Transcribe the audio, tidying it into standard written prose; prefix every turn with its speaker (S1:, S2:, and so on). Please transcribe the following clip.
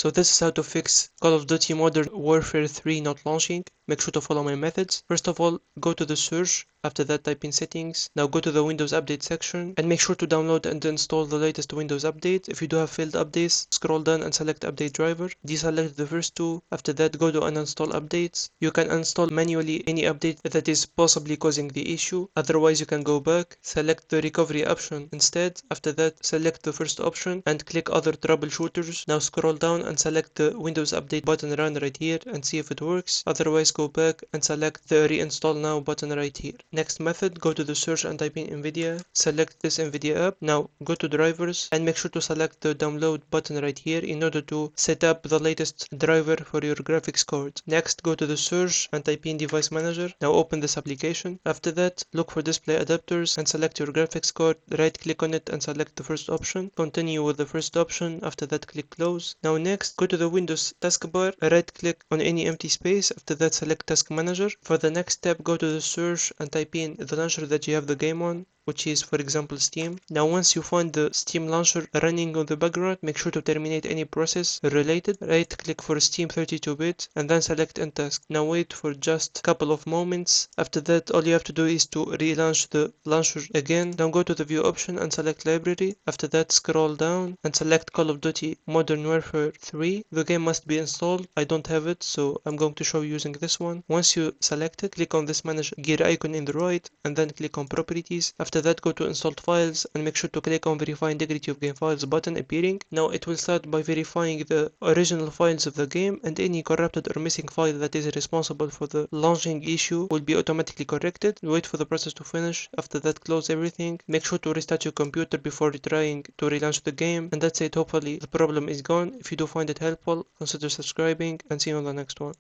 S1: So this is how to fix Call of Duty Modern Warfare 3 not launching. Make sure to follow my methods. First of all, go to the search. After that, type in settings. Now go to the Windows Update section and make sure to download and install the latest Windows update. If you do have failed updates, scroll down and select Update Driver. Deselect the first two. After that, go to Uninstall Updates. You can install manually any update that is possibly causing the issue. Otherwise, you can go back, select the recovery option instead. After that, select the first option and click Other Troubleshooters. Now scroll down and select the Windows Update button right here and see if it works. Otherwise, go back and select the Reinstall Now button right here. Next method, go to the search and type in NVIDIA. Select this NVIDIA app. Now go to drivers and make sure to select the download button right here in order to set up the latest driver for your graphics card. Next, go to the search and type in Device Manager. Now open this application. After that, look for display adapters and select your graphics card. Right click on it and select the first option. Continue with the first option. After that, click close. Now next, go to the Windows taskbar. Right click on any empty space. After that, select Task Manager. For the next step, go to the search and type in the launcher that you have the game on, which is for example Steam. Now once you find the Steam launcher running on the background, make sure to terminate any process related. Right click for Steam 32-bit and then select End Task. Now wait for just a couple of moments. After that, all you have to do is to relaunch the launcher again. Now go to the view option and select library. After that, scroll down and select Call of Duty Modern Warfare 3. The game must be installed. I don't have it, so I'm going to show you using this one. Once you select it, click on this manage gear icon in the right and then click on properties. After that, go to installed files and make sure to click on verify integrity of game files button appearing. Now it will start by verifying the original files of the game, and any corrupted or missing file that is responsible for the launching issue will be automatically corrected. Wait for the process to finish. After that, close everything. Make sure to restart your computer before trying to relaunch the game, and that's it. Hopefully the problem is gone. If you do find it helpful, consider subscribing and see you on the next one.